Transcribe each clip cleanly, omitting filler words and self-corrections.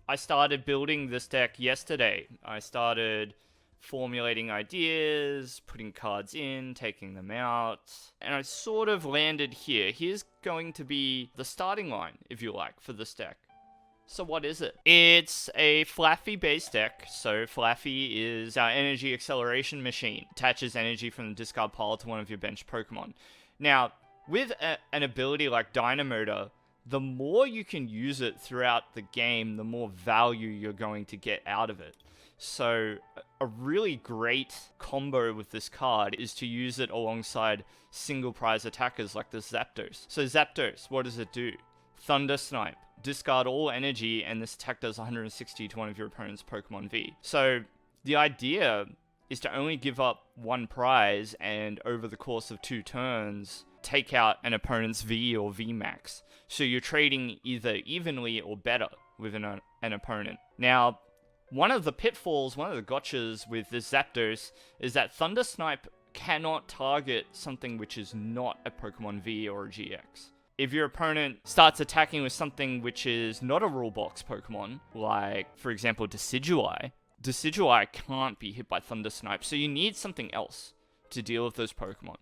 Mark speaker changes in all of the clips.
Speaker 1: I started building this deck yesterday. I started formulating ideas, putting cards in, taking them out, and I sort of landed here. Here's going to be the starting line, if you like, for this deck. So what is it? It's a Flaaffy based deck. So Flaaffy is our energy acceleration machine. Attaches energy from the discard pile to one of your bench Pokemon. Now, with an ability like Dynamotor, the more you can use it throughout the game, the more value you're going to get out of it. So a really great combo with this card is to use it alongside single prize attackers like the Zapdos. So Zapdos, what does it do? Thunder Snipe. Discard all energy, and this attack does 160 to one of your opponent's Pokemon V. So the idea is to only give up one prize, and over the course of 2 turns, take out an opponent's V or VMAX. So you're trading either evenly or better with an opponent. Now, one of the pitfalls, one of the gotchas with this Zapdos is that Thunder Snipe cannot target something which is not a Pokemon V or a GX. If your opponent starts attacking with something which is not a rule box Pokemon, like, for example, Decidueye can't be hit by Thunder Snipe, so you need something else to deal with those Pokemon.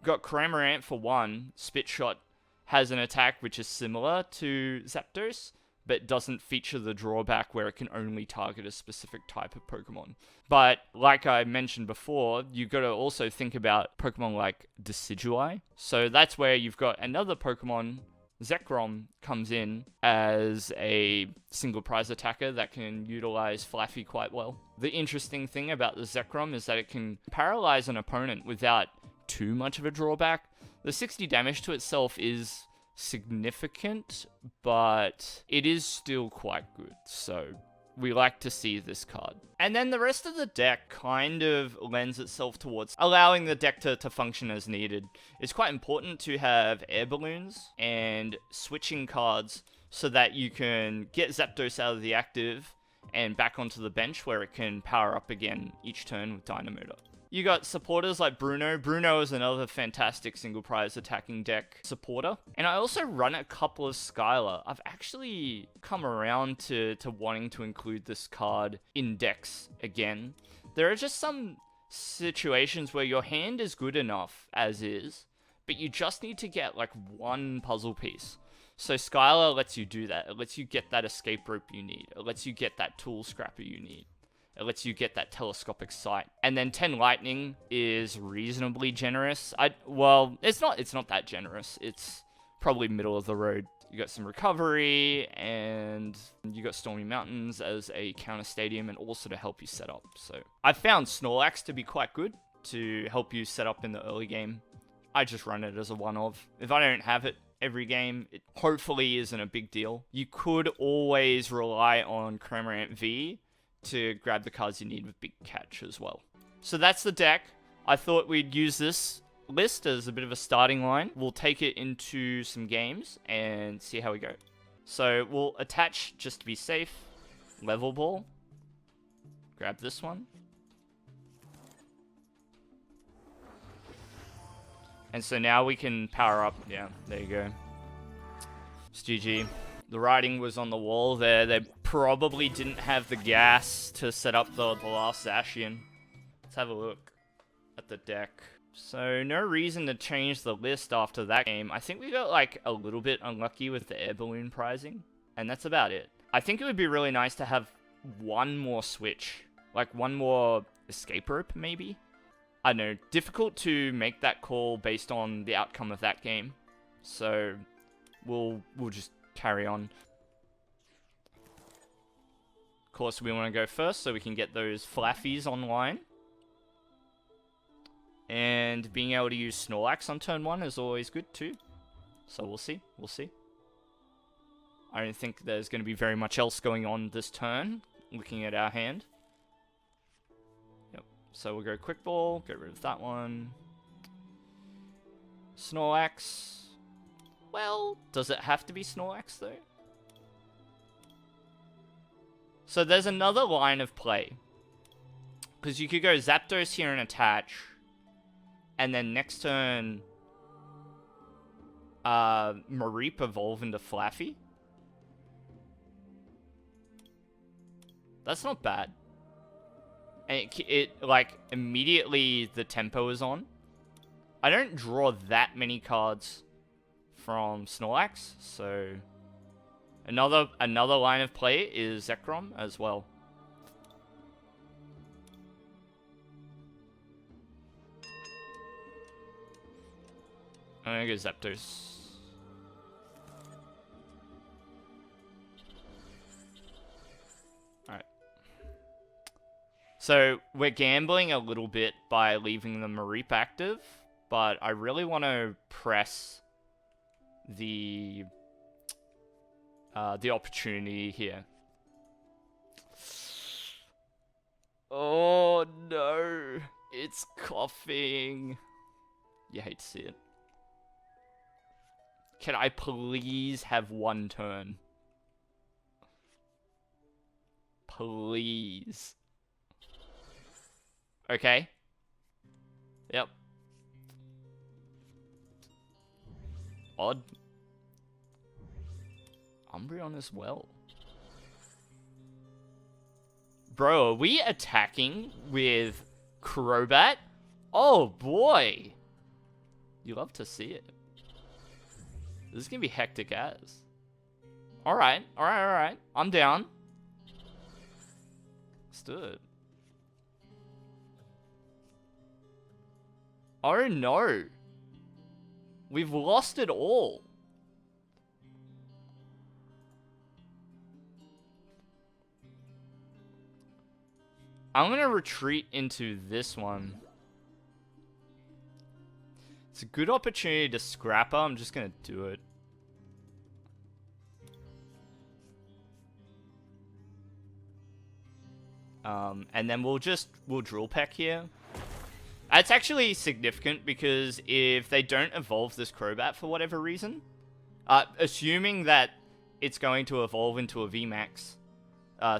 Speaker 1: Got Cramorant for one. Spit Shot has an attack which is similar to Zapdos, but doesn't feature the drawback where it can only target a specific type of Pokemon. But, like I mentioned before, you've got to also think about Pokemon like Decidueye. So that's where you've got another Pokemon, Zekrom, comes in as a single prize attacker that can utilize Flaaffy quite well. The interesting thing about the Zekrom is that it can paralyze an opponent without too much of a drawback. The 60 damage to itself is significant, but it is still quite good, so we like to see this card. And then the rest of the deck kind of lends itself towards allowing the deck to function as needed. It's quite important to have air balloons and switching cards so that you can get Zapdos out of the active and back onto the bench where it can power up again each turn with Dynamotor. You got supporters like Bruno. Bruno is another fantastic single prize attacking deck supporter. And I also run a couple of Skyla. I've actually come around to wanting to include this card in decks again. There are just some situations where your hand is good enough as is, but you just need to get like one puzzle piece. So Skyla lets you do that. It lets you get that escape rope you need. It lets you get that tool scrapper you need. It lets you get that telescopic sight. And then 10 lightning is reasonably generous. Well, it's not that generous. It's probably middle of the road. You got some recovery, and you got Stormy Mountains as a counter stadium and also to help you set up. So I found Snorlax to be quite good to help you set up in the early game. I just run it as a one-of. If I don't have it every game, it hopefully isn't a big deal. You could always rely on Cramorant V to grab the cards you need with Big Catch as well. So that's the deck. I thought we'd use this list as a bit of a starting line. We'll take it into some games and see how we go. So we'll attach, just to be safe, Level Ball. Grab this one. And so now we can power up. Yeah, there you go. It's GG. The writing was on the wall there. They probably didn't have the gas to set up the last Zacian. Let's have a look at the deck. So no reason to change the list after that game. I think we got like a little bit unlucky with the air balloon prizing, and that's about it. I think it would be really nice to have one more switch, like one more escape rope maybe. I don't know, difficult to make that call based on the outcome of that game. So we'll just carry on. Of course, we want to go first so we can get those Flaaffies online. And being able to use Snorlax on turn 1 is always good too. So we'll see. We'll see. I don't think there's going to be very much else going on this turn, looking at our hand. Yep. So we'll go Quick Ball, get rid of that one. Snorlax. Well, does it have to be Snorlax, though? So there's another line of play. Because you could go Zapdos here and attach. And then next turn, Mareep evolve into Flaaffy. That's not bad. And it like, immediately the tempo is on. I don't draw that many cards from Snorlax, so... Another line of play is Zekrom as well. I'm gonna go Zapdos. Alright. So, we're gambling a little bit by leaving the Mareep active, but I really want to press the opportunity here. Oh no, it's coughing. You hate to see it. Can I please have one turn? Please. Okay. Yep. Odd. Umbreon as well. Bro, are we attacking with Crobat? Oh boy. You love to see it. This is gonna be hectic as. Alright. I'm down. Let's do it. Oh no. We've lost it all. I'm gonna retreat into this one. It's a good opportunity to scrap her. I'm just gonna do it. And then we'll drill peck here. It's actually significant because if they don't evolve this Crobat for whatever reason, assuming that it's going to evolve into a VMAX,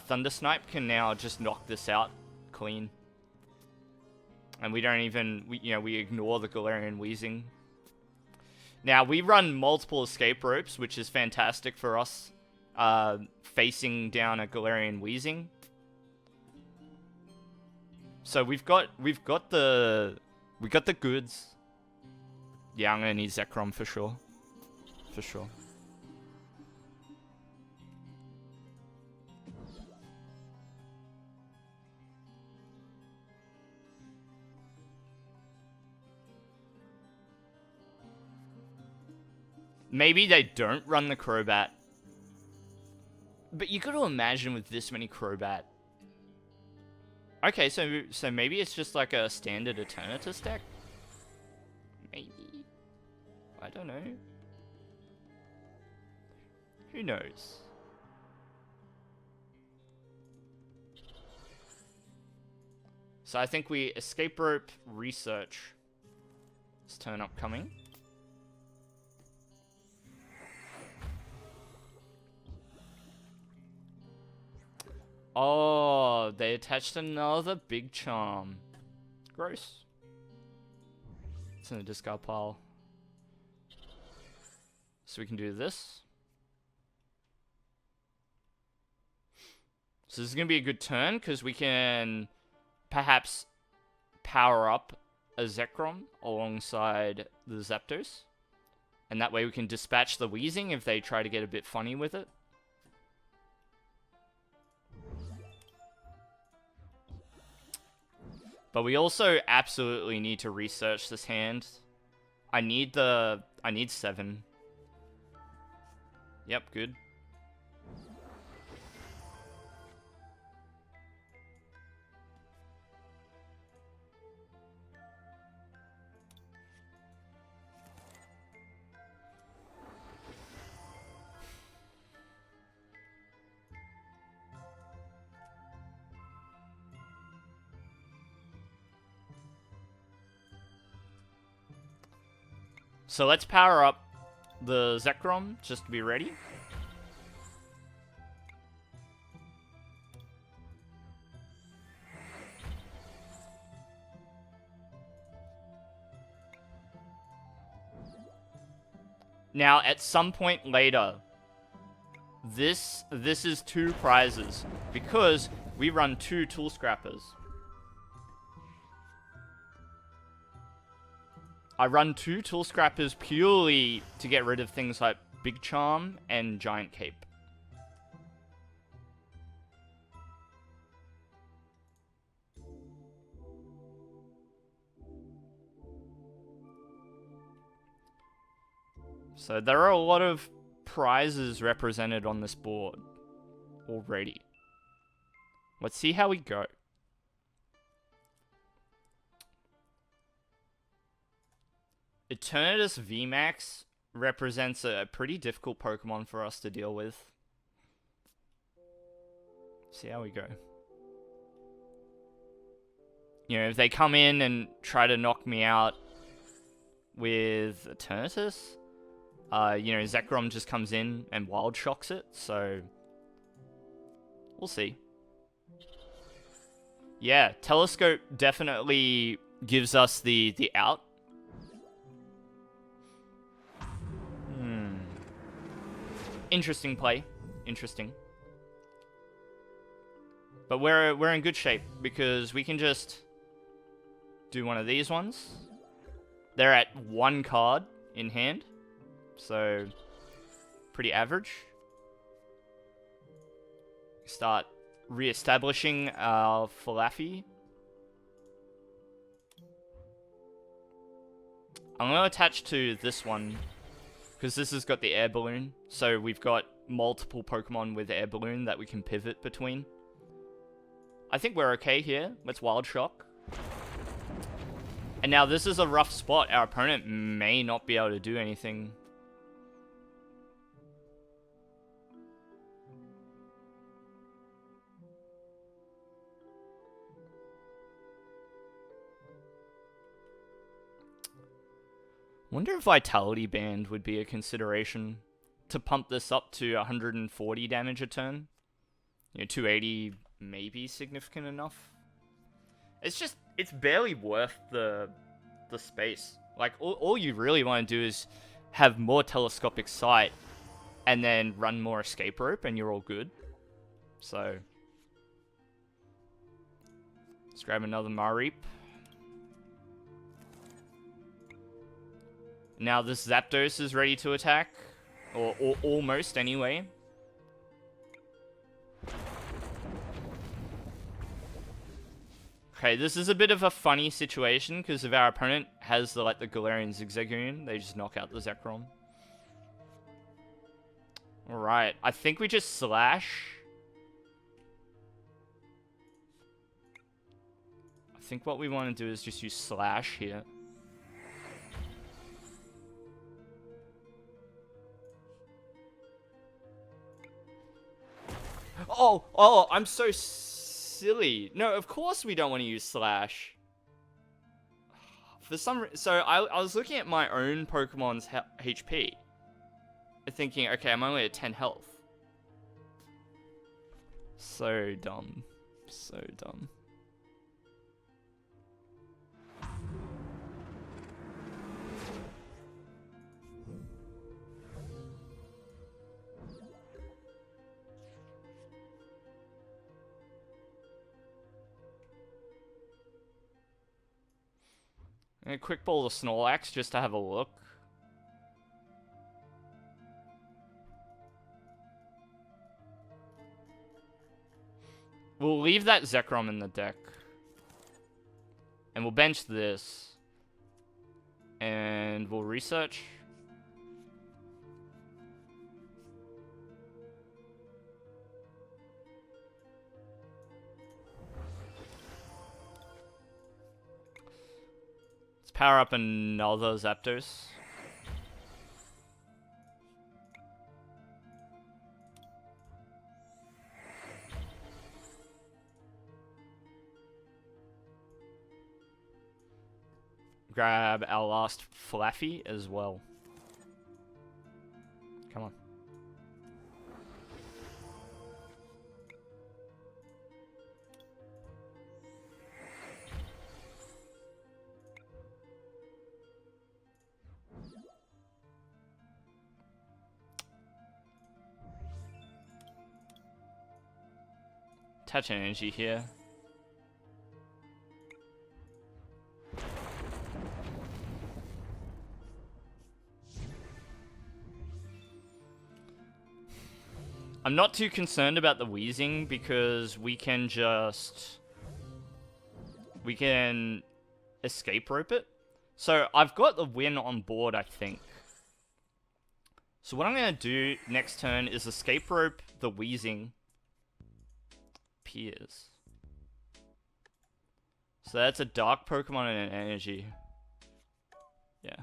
Speaker 1: Thunder Snipe can now just knock this out clean. And we don't even, we ignore the Galarian Wheezing. Now, we run multiple Escape Ropes, which is fantastic for us, facing down a Galarian Wheezing. So we've got the goods. Yeah, I'm gonna need Zekrom for sure. For sure. Maybe they don't run the Crobat. But you gotta imagine with this many Crobat. Okay, so maybe it's just like a standard Eternatus deck? Maybe. I don't know. Who knows? So I think we Escape Rope research this turn upcoming. Oh, they attached another big charm. Gross. It's in the discard pile. So we can do this. So this is going to be a good turn because we can perhaps power up a Zekrom alongside the Zapdos. And that way we can dispatch the Wheezing if they try to get a bit funny with it. But we also absolutely need to research this hand. I need 7. Yep, good. So let's power up the Zekrom just to be ready. Now, at some point later, this is 2 prizes because we run 2 tool scrappers. I run 2 tool scrappers purely to get rid of things like Big Charm and Giant Cape. So there are a lot of prizes represented on this board already. Let's see how we go. Eternatus VMAX represents a pretty difficult Pokemon for us to deal with. See how we go. You know, if they come in and try to knock me out with Eternatus, you know, Zekrom just comes in and Wild Shocks it, so we'll see. Yeah, Telescope definitely gives us the out. Interesting play. Interesting. But we're in good shape because we can just do one of these ones. They're at 1 card in hand, so pretty average. Start re-establishing our Flaaffy. I'm going to attach to this one because this has got the Air Balloon, so we've got multiple Pokemon with Air Balloon that we can pivot between. I think we're okay here. Let's Wild Shock. And now this is a rough spot. Our opponent may not be able to do anything. Wonder if Vitality Band would be a consideration to pump this up to 140 damage a turn. You know, 280 may be significant enough. It's just, it's barely worth the space. Like, all you really want to do is have more Telescopic Sight and then run more Escape Rope and you're all good. So, let's grab another Mareep. Now this Zapdos is ready to attack. Or almost, anyway. Okay, this is a bit of a funny situation, because if our opponent has the Galarian Zigzagoon, they just knock out the Zekrom. Alright, I think we just Slash. I think what we want to do is just use Slash here. Oh, I'm so silly. No, of course we don't want to use Slash. For some reason, so I was looking at my own Pokemon's HP. Thinking, okay, I'm only at 10 health. So dumb. So dumb. And a quick ball of Snorlax just to have a look. We'll leave that Zekrom in the deck. And we'll bench this. And we'll research. Power up another Zapdos. Grab our last Flaaffy as well. Come on. Attach an energy here. I'm not too concerned about the wheezing because we can escape rope it. So I've got the win on board, I think. So what I'm going to do next turn is escape rope the wheezing Piers. So that's a dark Pokemon and an energy. Yeah.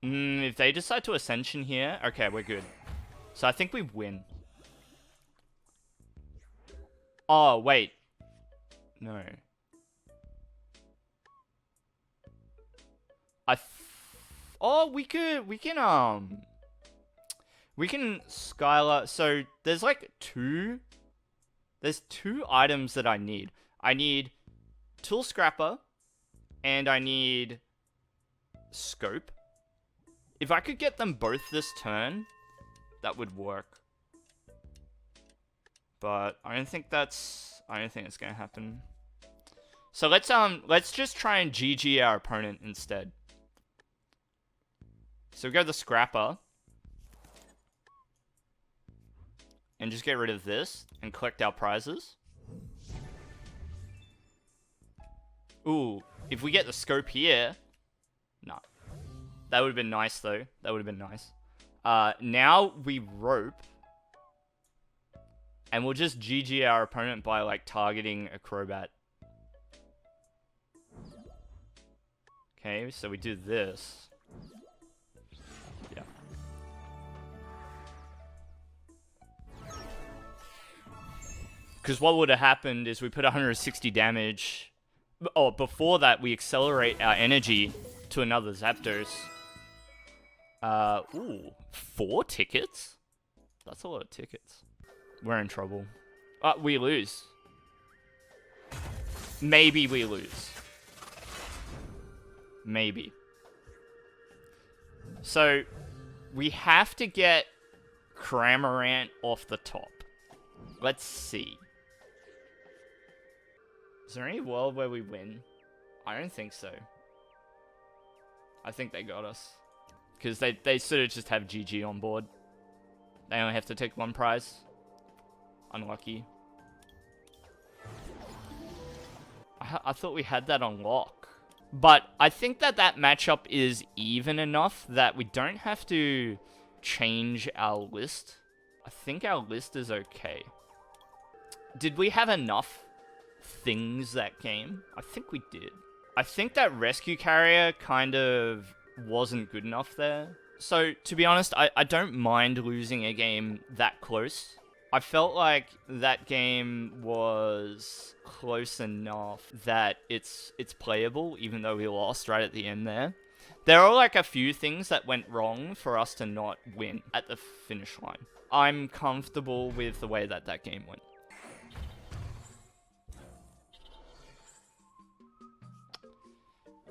Speaker 1: If they decide to Ascension here, okay, we're good. So I think we win. Oh, wait. No. Oh, we can Skyla. So there's like there's two items that I need. I need Tool Scrapper and I need Scope. If I could get them both this turn, that would work. But I don't think it's gonna happen. So let's just try and GG our opponent instead. So we go the Scrapper. And just get rid of this and collect our prizes. Ooh, if we get the Scope here, nah. That would have been nice, though. That would have been nice. Now we rope. And we'll just GG our opponent by, like, targeting a Crobat. Okay, so we do this. Yeah. Because what would have happened is we put 160 damage. Oh, before that, we accelerate our energy to another Zapdos. Ooh, 4 tickets? That's a lot of tickets. We're in trouble. We lose. Maybe we lose. Maybe. So, we have to get Cramorant off the top. Let's see. Is there any world where we win? I don't think so. I think they got us. Because they sort of just have GG on board. They only have to take 1 prize. Unlucky. I thought we had that on lock. But I think that matchup is even enough that we don't have to change our list. I think our list is okay. Did we have enough things that game? I think we did. I think that Rescue Carrier kind of wasn't good enough there. So, to be honest, I don't mind losing a game that close. I felt like that game was close enough that it's playable, even though we lost right at the end there. There are like a few things that went wrong for us to not win at the finish line. I'm comfortable with the way that game went.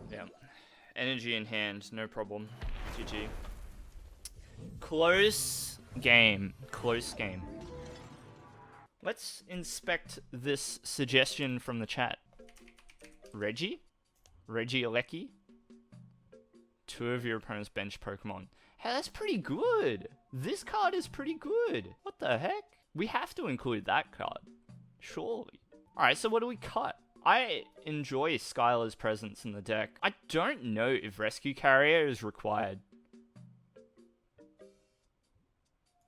Speaker 1: Yeah. Energy in hand, no problem. GG. Close game. Close game. Let's inspect this suggestion from the chat. Regieleki? 2 of your opponent's bench Pokemon. Hey, that's pretty good. This card is pretty good. What the heck? We have to include that card. Surely. Alright, so what do we cut? I enjoy Skyla's presence in the deck. I don't know if Rescue Carrier is required.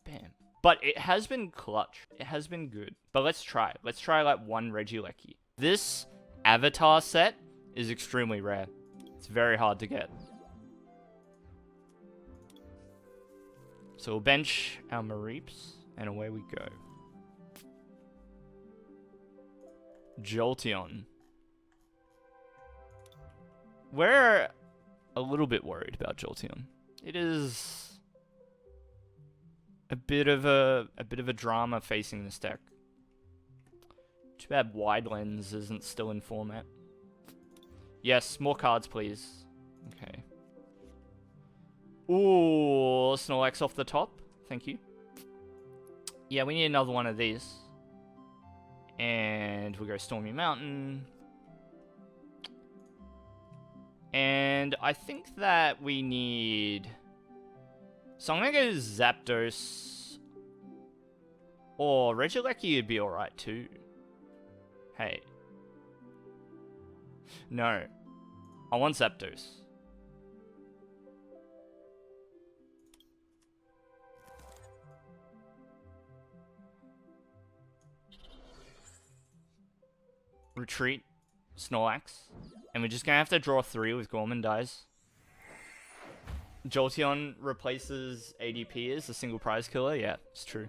Speaker 1: Bam. But it has been clutch. It has been good. But let's try. Let's try like 1 Regieleki. This avatar set is extremely rare. It's very hard to get. So we'll bench our Mareeps, and away we go. Jolteon. We're a little bit worried about Jolteon. It is a bit of a drama facing this deck. Too bad Wide Lens isn't still in format. Yes, more cards, please. Okay. Ooh, Snorlax off the top. Thank you. Yeah, we need another one of these. And we'll go Stormy Mountain. And I think that we need... So I'm going to go Zapdos. Or Regieleki would be alright too. Hey. No. I want Zapdos. Retreat. Snorlax. And we're just going to have to draw 3 with Gorman dies. Jolteon replaces ADP as a single prize killer. Yeah, it's true.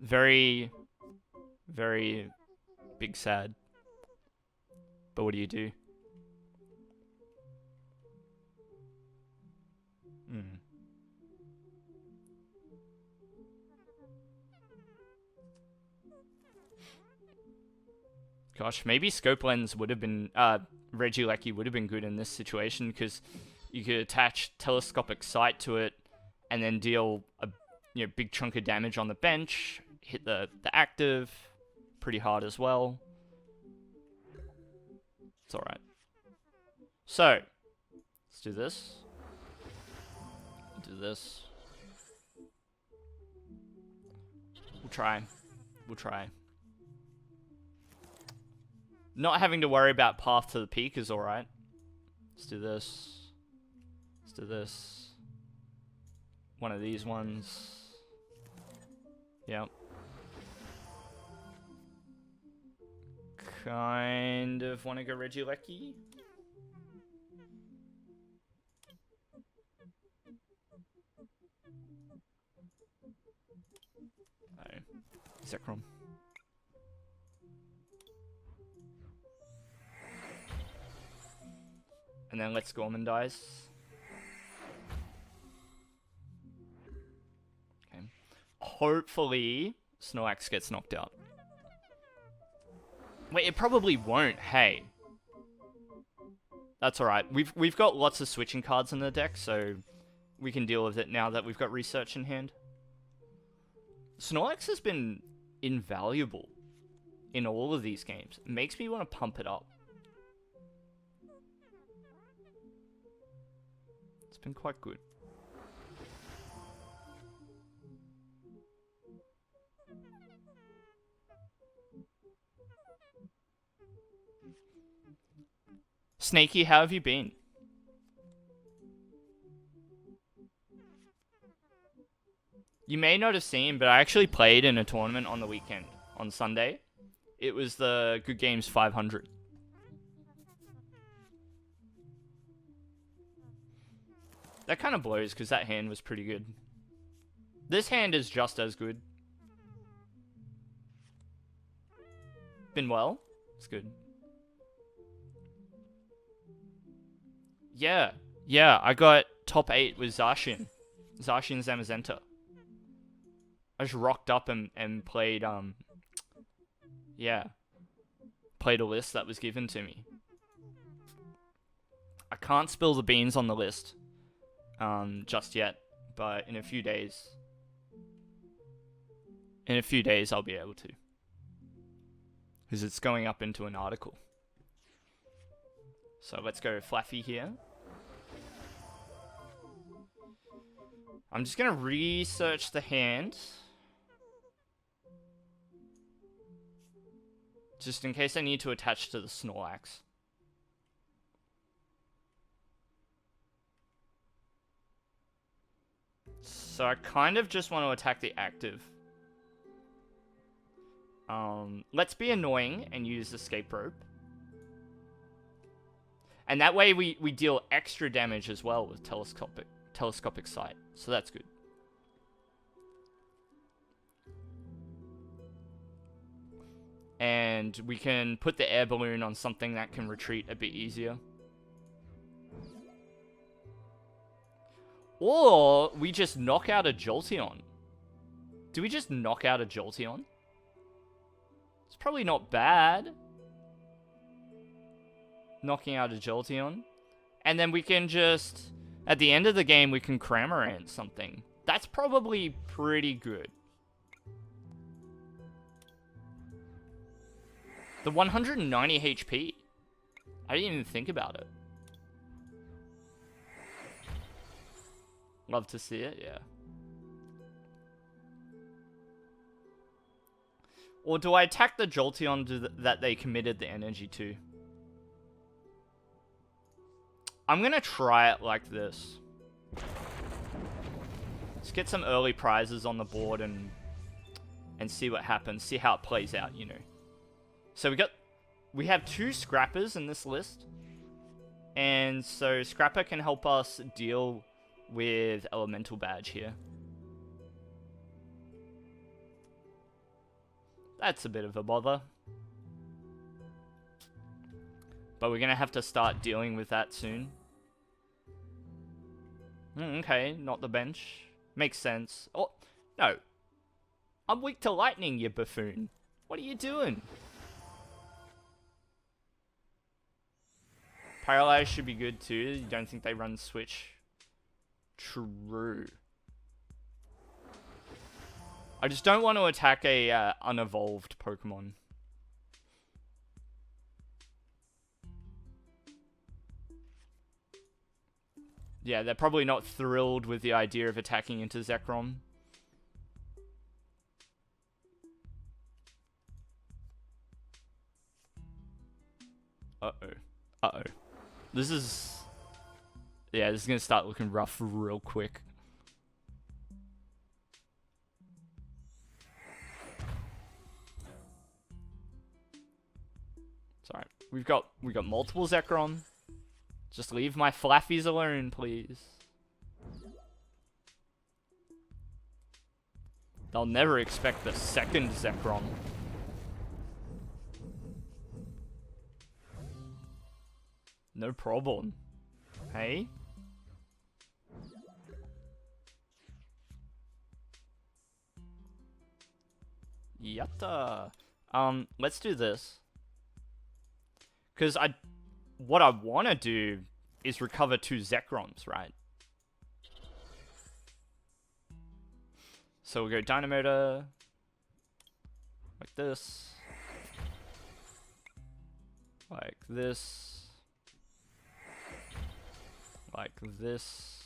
Speaker 1: Very, very big sad. But what do you do? Gosh, maybe Scope Lens would have been... Regieleki would have been good in this situation, because you could attach Telescopic Sight to it, and then deal a big chunk of damage on the bench, hit the active pretty hard as well. It's alright. So, let's do this. Do this. We'll try. We'll try. Not having to worry about path to the peak is alright. Let's do this. Let's do this. One of these ones. Yep. Kind of want to go Regieleki. Oh. Zekrom. And then let's Gorman dies. Okay. Hopefully, Snorlax gets knocked out. Wait, it probably won't. Hey. That's alright. We've got lots of switching cards in the deck, so we can deal with it now that we've got research in hand. Snorlax has been invaluable in all of these games. It makes me want to pump it up. It's been quite good. Snaky, how have you been? You may not have seen, but I actually played in a tournament on the weekend, on Sunday. It was the Good Games 500. That kind of blows, because that hand was pretty good. This hand is just as good. Been well? It's good. Yeah, I got top 8 with Zacian. Zacian Zamazenta. I just rocked up and played, played a list that was given to me. I can't spill the beans on the list. Just yet, but in a few days. In a few days, I'll be able to. Because it's going up into an article. So let's go Flaaffy here. I'm just going to research the hand. Just in case I need to attach to the Snorlax. So I kind of just want to attack the active. Let's be annoying and use Escape Rope. And that way we deal extra damage as well with Telescopic Sight. So that's good. And we can put the Air Balloon on something that can retreat a bit easier. Or we just knock out a Jolteon. Do we just knock out a Jolteon? It's probably not bad. Knocking out a Jolteon. And then we can just... At the end of the game, we can Cramorant something. That's probably pretty good. The 190 HP. I didn't even think about it. Love to see it, yeah. Or do I attack the Jolteon that they committed the energy to? I'm gonna try it like this. Let's get some early prizes on the board and see what happens. See how it plays out, you know. So we have 2 Scrappers in this list. And so Scrapper can help us deal with Elemental Badge here. That's a bit of a bother. But we're going to have to start dealing with that soon. Okay, not the bench. Makes sense. Oh, no. I'm weak to lightning, you buffoon. What are you doing? Paralyze should be good too. You don't think they run switch? True. I just don't want to attack a unevolved Pokemon. Yeah, they're probably not thrilled with the idea of attacking into Zekrom. Uh-oh. Uh-oh. This is... Yeah, this is going to start looking rough real quick. Sorry. We've got multiple Zekrom. Just leave my Flaaffies alone, please. They'll never expect the second Zekrom. No problem. Hey? Yatta. Let's do this. Because what I want to do is recover 2 Zekroms, right? So we'll go Dynamotor. Like this. Like this. Like this.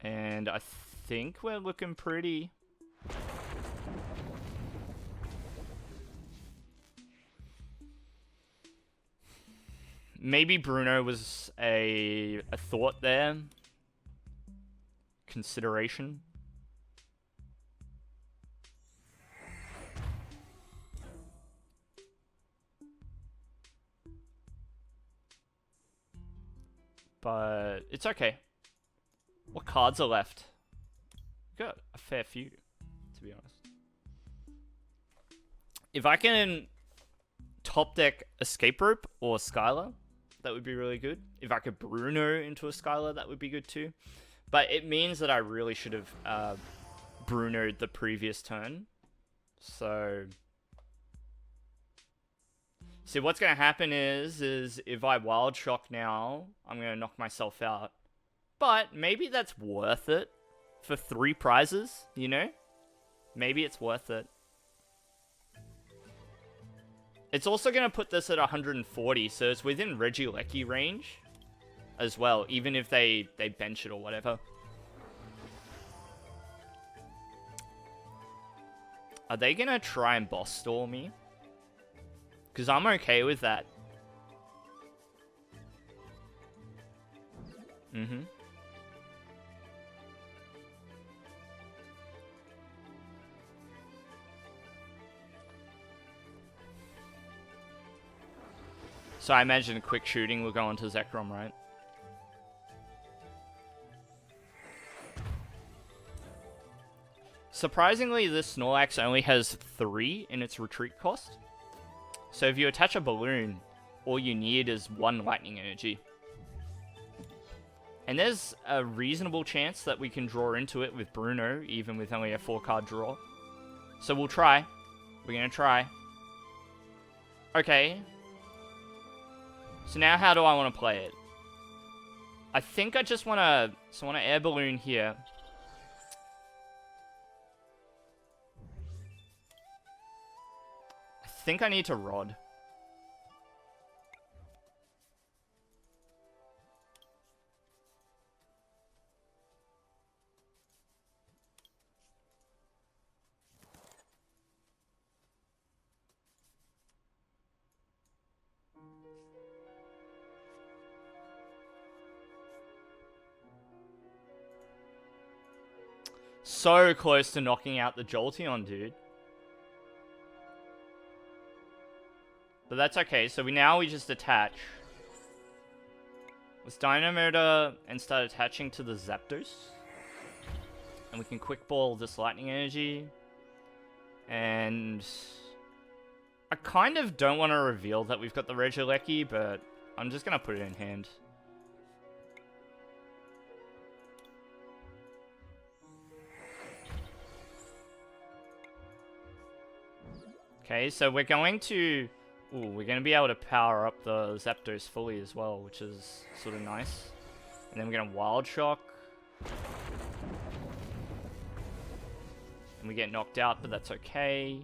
Speaker 1: And I think we're looking pretty. Maybe Bruno was a thought there. Consideration. But it's okay. What cards are left? Got a fair few, to be honest. If I can top deck Escape Rope or Skyla, that would be really good. If I could Bruno into a Skyla, that would be good too. But it means that I really should have Bruno'd the previous turn. So... See, what's going to happen is if I Wild Shock now, I'm going to knock myself out. But maybe that's worth it for 3 prizes, you know? Maybe it's worth it. It's also going to put this at 140, so it's within Regieleki range as well, even if they bench it or whatever. Are they going to try and boss stall me? Because I'm okay with that. Mm-hmm. So I imagine quick shooting will go onto Zekrom, right? Surprisingly, this Snorlax only has 3 in its retreat cost. So if you attach a balloon, all you need is 1 lightning energy. And there's a reasonable chance that we can draw into it with Bruno, even with only a 4-card draw. So we'll try. We're going to try. Okay. So now how do I want to play it? I think I just want to... So I want to Air Balloon here. think I need to Rod. So close to knocking out the Jolteon, dude. But that's okay, so we just attach. Let's Dynamotor and start attaching to the Zapdos. And we can quick ball this lightning energy. And I kind of don't want to reveal that we've got the Regieleki, but I'm just going to put it in hand. Okay, so we're going to... Ooh, we're going to be able to power up the Zapdos fully as well, which is sort of nice. And then we're going to Wild Shock. And we get knocked out, but that's okay.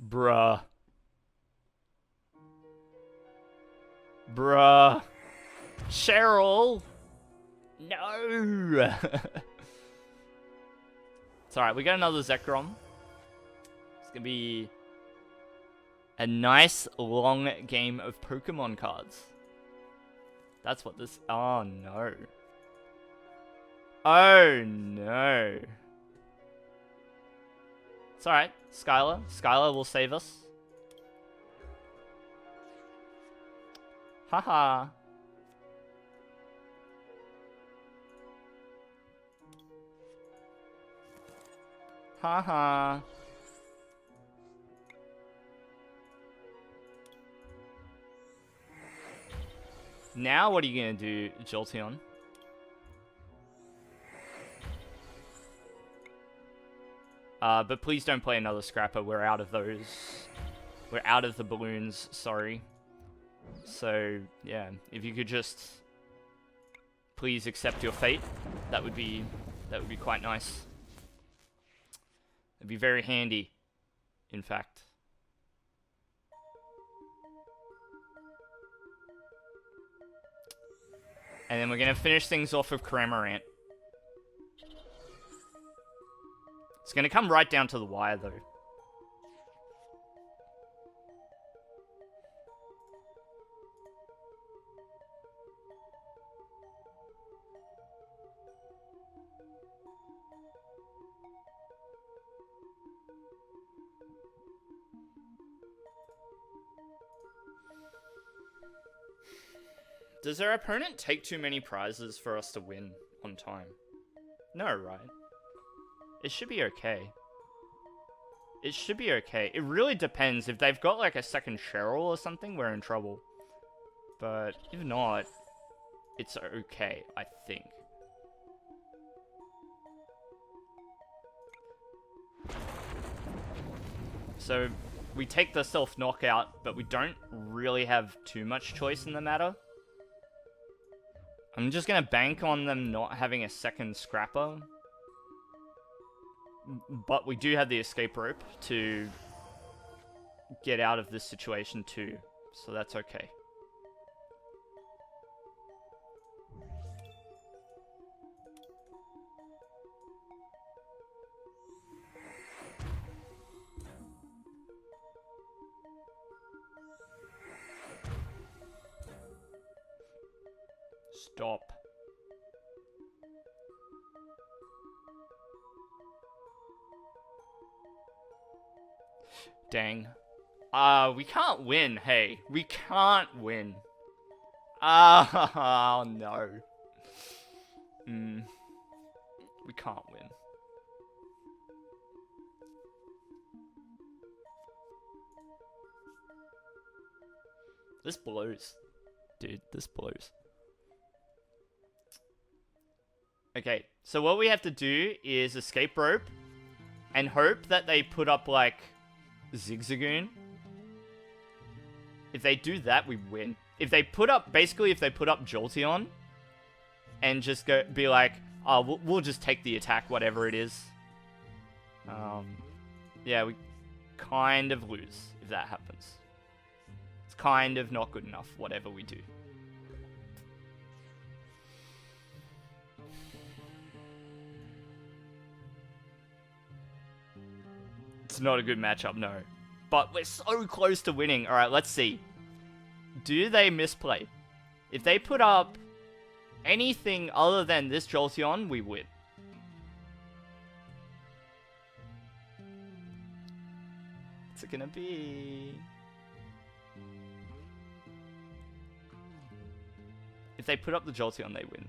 Speaker 1: Bruh. Bruh. Cheryl! No! It's alright, we got another Zekrom. It's gonna be a nice long game of Pokemon cards. That's what this... Oh no. Oh no. It's alright, Skyla. Skyla will save us. Haha. Haha. Now what are you gonna do, Jolteon? But please don't play another Scrapper. We're out of those. We're out of the balloons, sorry. So, yeah, if you could just please accept your fate, that would be quite nice. It'd be very handy, in fact. And then we're going to finish things off with Cramorant. It's going to come right down to the wire, though. Does our opponent take too many prizes for us to win on time? No, right? It should be okay. It should be okay. It really depends. If they've got like a second Cheryl or something, we're in trouble. But if not, it's okay, I think. So, we take the self-knockout, but we don't really have too much choice in the matter. I'm just gonna bank on them not having a second Scrapper. But we do have the Escape Rope to get out of this situation too. So that's okay. Stop. Dang. We can't win, hey. We can't win. Oh, no. We can't win. This blows. Dude, this blows. Okay, so what we have to do is Escape Rope and hope that they put up, like, Zigzagoon If they do that, we win. If they put up, basically, if they put up Jolteon and just be like, oh, we'll just take the attack, whatever it is. Yeah, we kind of lose if that happens. It's kind of not good enough, whatever we do. It's not a good matchup, no. But we're so close to winning. Alright, let's see. Do they misplay? If they put up anything other than this Jolteon, we win. What's it gonna be? If they put up the Jolteon, they win.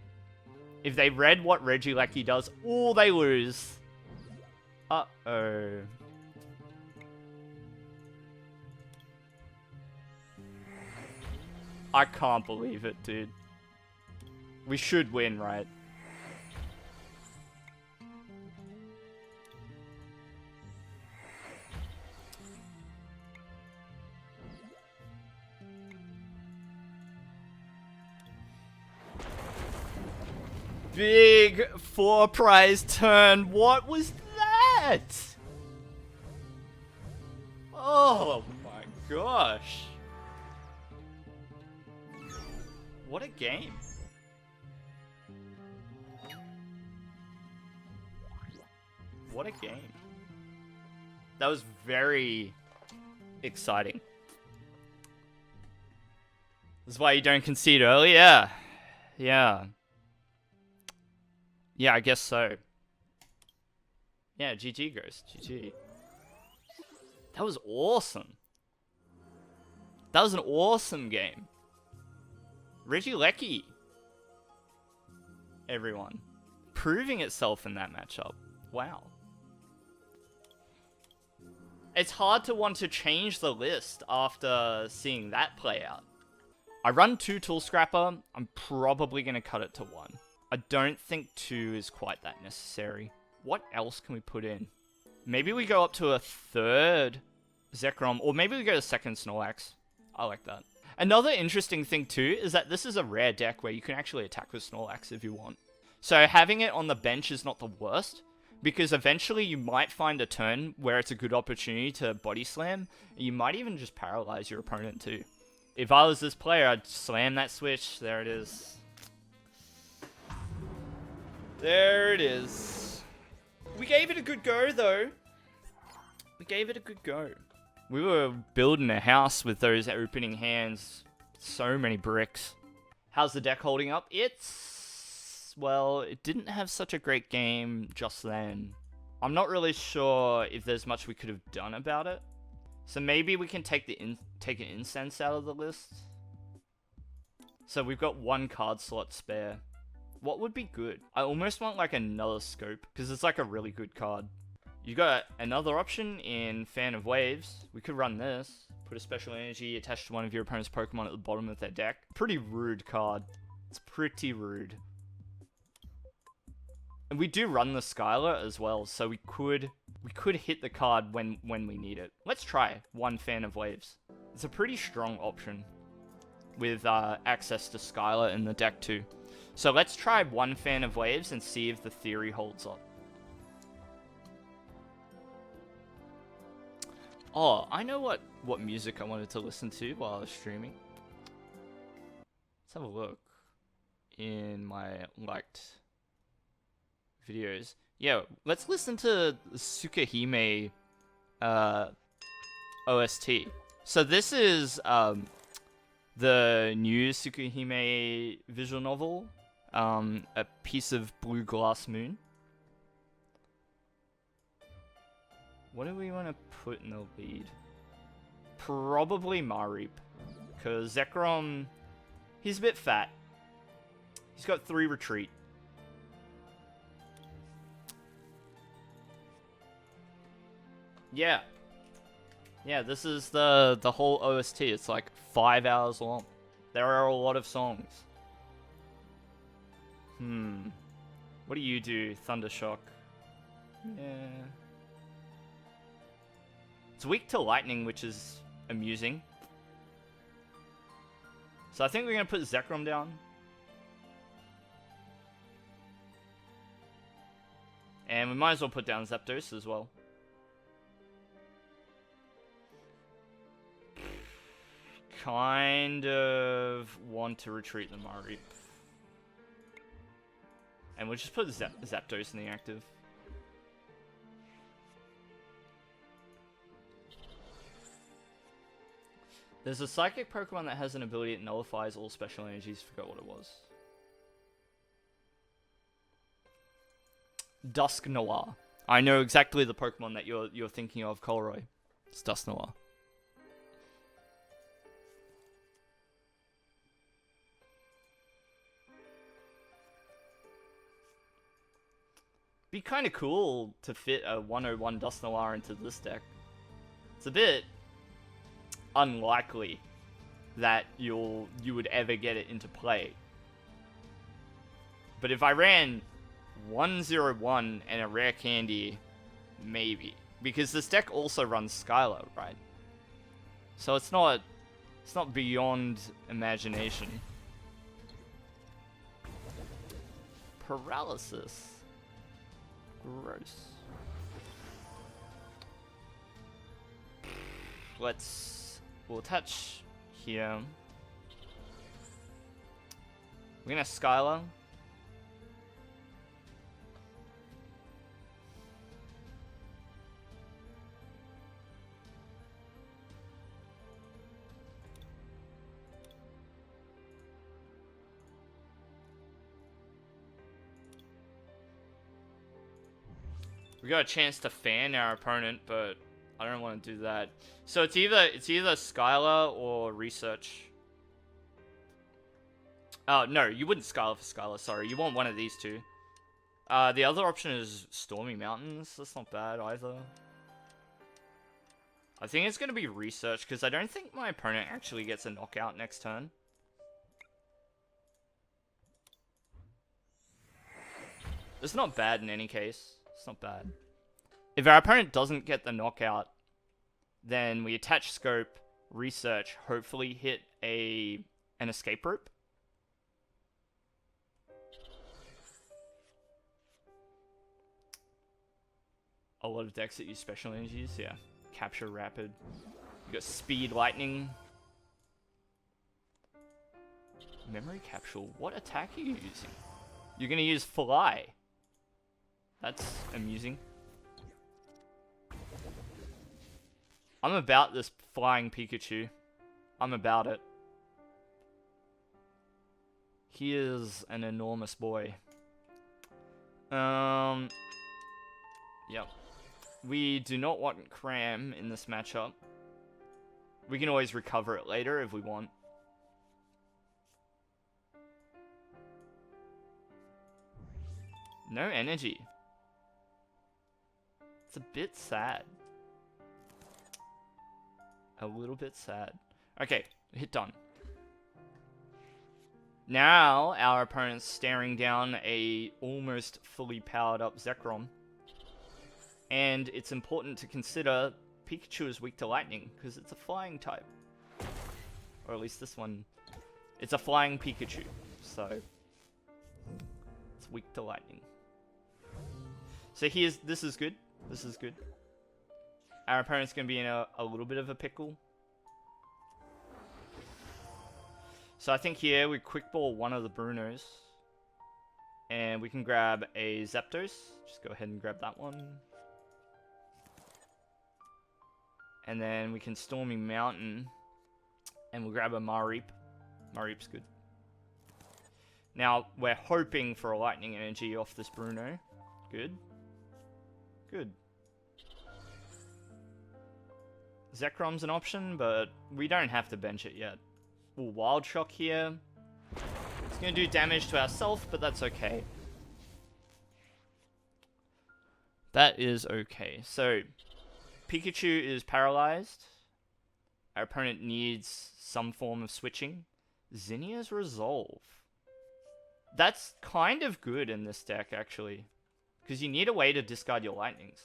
Speaker 1: If they read what Regieleki does, oh, they lose. Uh-oh. I can't believe it, dude. We should win, right? Big 4-prize turn. What was that? Oh my gosh. What a game. What a game. That was very exciting. This is why you don't concede early? Yeah. Yeah. Yeah, I guess so. Yeah, GG, Ghost. GG. That was awesome. That was an awesome game. Regieleki. Everyone. Proving itself in that matchup. Wow. It's hard to want to change the list after seeing that play out. I run 2 Tool Scrapper. I'm probably going to cut it to 1. I don't think 2 is quite that necessary. What else can we put in? Maybe we go up to a 3rd Zekrom, or maybe we go to 2nd Snorlax. I like that. Another interesting thing too is that this is a rare deck where you can actually attack with Snorlax if you want. So having it on the bench is not the worst, because eventually you might find a turn where it's a good opportunity to body slam, and you might even just paralyze your opponent too. If I was this player, I'd slam that switch. There it is. There it is. We gave it a good go though. We gave it a good go. We were building a house with those opening hands. So many bricks. How's the deck holding up? It's... well, it didn't have such a great game just then. I'm not really sure if there's much we could have done about it. So maybe we can take an incense out of the list. So we've got 1 card slot spare. What would be good? I almost want like another scope, because it's like a really good card. You got another option in Fan of Waves. We could run this. Put a special energy attached to one of your opponent's Pokemon at the bottom of their deck. Pretty rude card. It's pretty rude. And we do run the Skyla as well, so we could hit the card when we need it. Let's try 1 Fan of Waves. It's a pretty strong option with access to Skyla in the deck too. So let's try 1 Fan of Waves and see if the theory holds up. Oh, I know what music I wanted to listen to while I was streaming. Let's have a look in my liked videos. Yeah, let's listen to Tsukihime OST. So this is the new Tsukihime visual novel, A Piece of Blue Glass Moon. What do we want to put in the lead? Probably Mareep, because Zekrom, he's a bit fat. He's got 3 retreat. Yeah. Yeah, this is the whole OST. It's like 5 hours long. There are a lot of songs. What do you do, Thundershock? Yeah. It's weak to lightning, which is amusing. So I think we're going to put Zekrom down. And we might as well put down Zapdos as well. Kind of want to retreat the Mareep. And we'll just put Zapdos in the active. There's a psychic Pokemon that has an ability that nullifies all special energies. Forgot what it was. Dusknoir. I know exactly the Pokemon that you're thinking of, Colroy. It's Dusknoir. Be kind of cool to fit a 101 Dusknoir into this deck. It's a bit unlikely that you would ever get it into play. But if I ran 101 and a rare candy, maybe. Because this deck also runs Skyla, right? So it's not beyond imagination. Paralysis. Gross. We'll attach here. We're gonna Skyla. We got a chance to fan our opponent, but I don't want to do that. So it's either Skyla or Research. Oh, no, you wouldn't Skyla for Skyla, sorry. You want one of these two. The other option is Stormy Mountains. That's not bad either. I think it's going to be Research, because I don't think my opponent actually gets a knockout next turn. It's not bad in any case. It's not bad. If our opponent doesn't get the knockout, then we attach Scope, Research, hopefully hit an Escape Rope. A lot of decks that use special energies, yeah. Capture Rapid. You got Speed Lightning. Memory Capsule. What attack are you using? You're gonna use Fly. That's amusing. I'm about this flying Pikachu. I'm about it. He is an enormous boy. Yep. We do not want Cram in this matchup. We can always recover it later if we want. No energy. It's a bit sad. A little bit sad. Okay, hit done. Now, our opponent's staring down a almost fully powered up Zekrom. And it's important to consider Pikachu is weak to lightning, because it's a flying type. Or at least this one. It's a flying Pikachu, so it's weak to lightning. So this is good. This is good. Our opponent's going to be in a little bit of a pickle. So I think here we quick ball one of the Brunos. And we can grab a Zapdos. Just go ahead and grab that one. And then we can Stormy Mountain. And we'll grab a Mareep. Mareep's good. Now, we're hoping for a Lightning Energy off this Bruno. Good. Good. Zekrom's an option, but we don't have to bench it yet. We'll Wild Shock here. It's going to do damage to ourselves, but that's okay. That is okay. So, Pikachu is paralyzed. Our opponent needs some form of switching. Zinnia's Resolve. That's kind of good in this deck, actually. Because you need a way to discard your lightnings.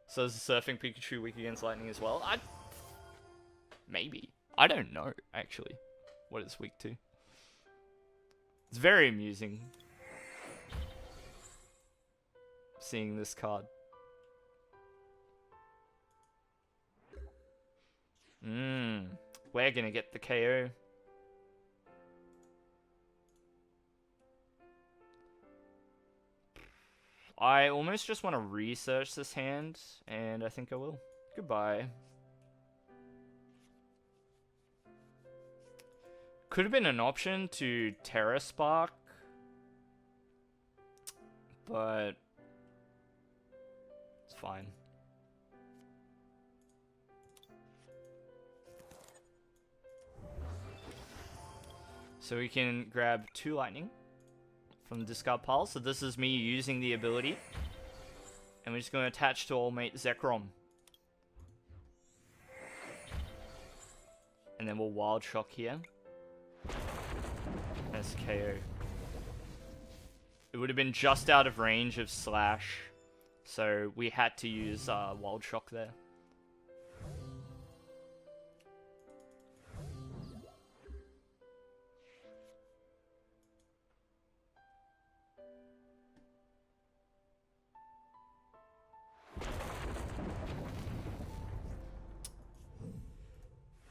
Speaker 1: So is Surfing Pikachu weak against lightning as well? Maybe. I don't know, actually. what it's weak to. It's very amusing seeing this card. We're gonna get the KO. I almost just want to research this hand, and I think I will. Goodbye. Could have been an option to Terra Spark, but it's fine. So we can grab 2 lightning from the discard pile. So this is me using the ability. And we're just going to attach to old mate Zekrom. And then we'll Wild Shock here. That's KO. It would have been just out of range of Slash. So we had to use Wild Shock there.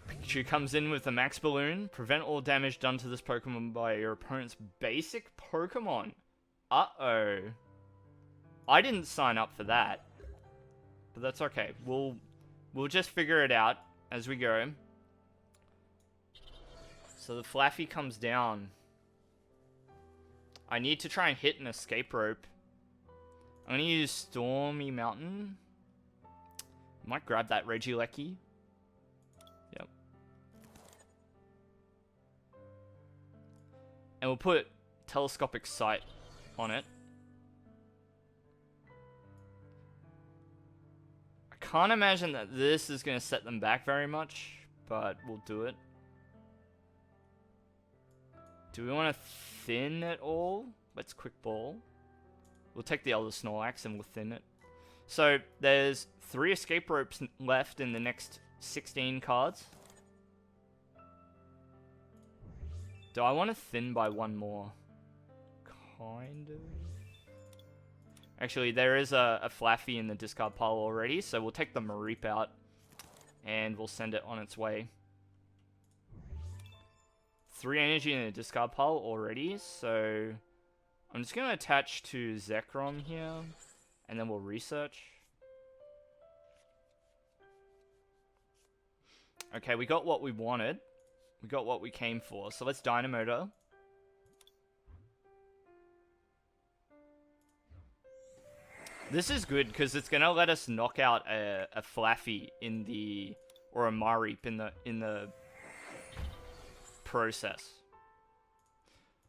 Speaker 1: Pikachu comes in with the Max Balloon. Prevent all damage done to this Pokemon by your opponent's basic Pokemon. Uh-oh. I didn't sign up for that. But that's okay. We'll just figure it out as we go. So the Flaaffy comes down. I need to try and hit an Escape Rope. I'm going to use Stormy Mountain. Might grab that Regieleki. Yep. And we'll put Telescopic Sight on it. I can't imagine that this is going to set them back very much, but we'll do it. Do we want to thin it all? Let's Quick Ball. We'll take the Elder Snorlax and we'll thin it. So there's 3 Escape Ropes left in the next 16 cards. Do I want to thin by 1 more? Kind of. Actually, there is a Flaaffy in the discard pile already, so we'll take the Mareep out and we'll send it on its way. 3 energy in the discard pile already, so I'm just going to attach to Zekrom here, and then we'll research. Okay, we got what we wanted. We got what we came for, so let's Dynamotor. This is good, because it's going to let us knock out a Flaaffy in the... or a Mareep in the process.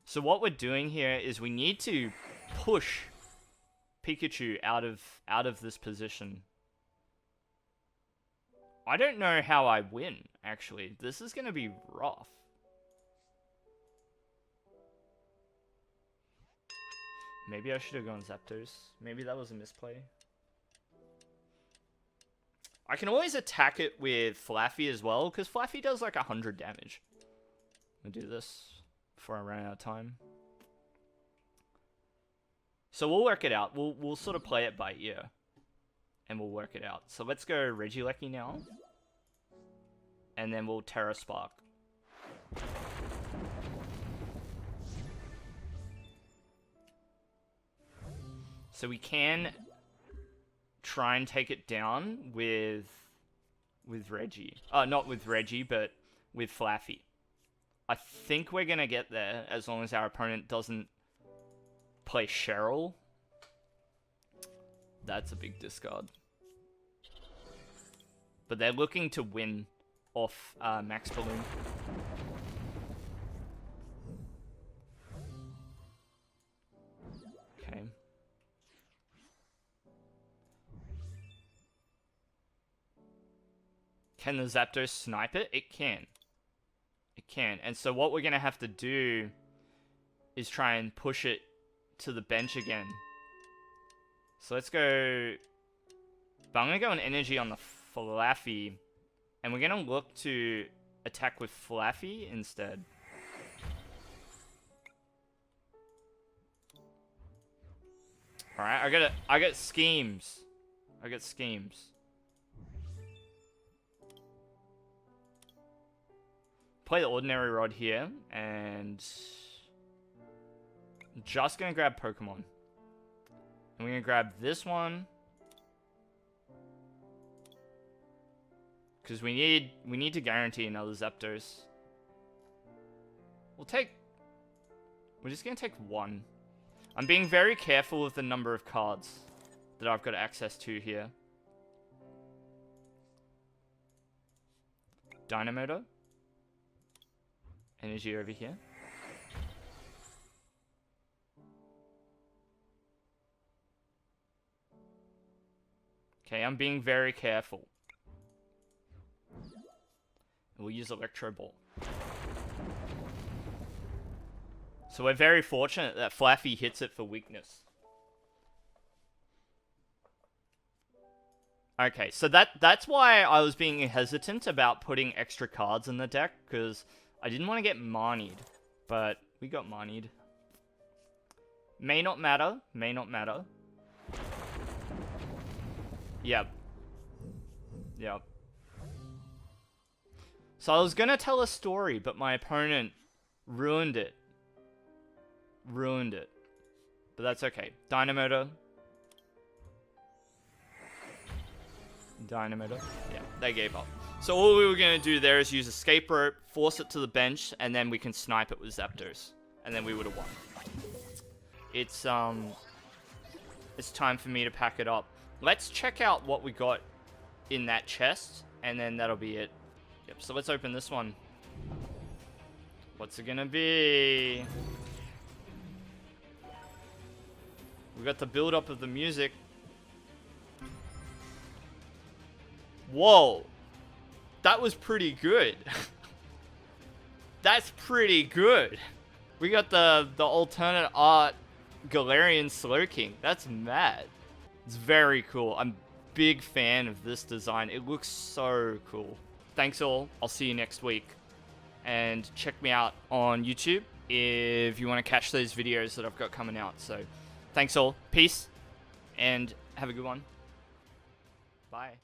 Speaker 1: So what we're doing here is we need to push Pikachu out of this position. I don't know how I win, actually. This is going to be rough. Maybe I should have gone Zapdos. Maybe that was a misplay. I can always attack it with Flaaffy as well, because Flaaffy does like 100 damage. I'm gonna do this before I run out of time. So we'll work it out. We'll sort of play it by ear. And we'll work it out. So let's go Regieleki now. And then we'll Terra Spark. So we can try and take it down with Reggie. Not with Reggie, but with Flaaffy. I think we're going to get there as long as our opponent doesn't play Cheryl. That's a big discard. But they're looking to win off Max Balloon. Okay. Can the Zapdos snipe it? It can. It can. And so what we're going to have to do is try and push it to the bench again. So let's go... But I'm going to go an energy on the Flaaffy. And we're going to look to attack with Flaaffy instead. Alright, I got schemes. I got schemes. Play the Ordinary Rod here, and I'm just gonna grab Pokemon. And we're gonna grab this one. Because we need to guarantee another Zapdos. We're just gonna take one. I'm being very careful with the number of cards that I've got access to here. Dynamotor. Energy over here. Okay, I'm being very careful. We'll use Electro Ball. So we're very fortunate that Flaaffy hits it for weakness. Okay, so that's why I was being hesitant about putting extra cards in the deck, because I didn't want to get Marnied, but we got Marnied. May not matter, may not matter. Yep. Yep. So I was gonna tell a story, but my opponent ruined it. Ruined it. But that's okay. Dynamotor. Dynamotor. Yeah, they gave up. So all we were gonna do there is use Escape Rope, force it to the bench, and then we can snipe it with Zapdos. And then we would have won. It's time for me to pack it up. Let's check out what we got in that chest, and then that'll be it. Yep, so let's open this one. What's it gonna be? We got the build-up of the music. Whoa! That was pretty good. That's pretty good. We got the alternate art Galarian Slowking. That's mad. It's very cool. I'm a big fan of this design. It looks so cool. Thanks all. I'll see you next week. And check me out on YouTube if you want to catch those videos that I've got coming out. So thanks all. Peace. And have a good one. Bye.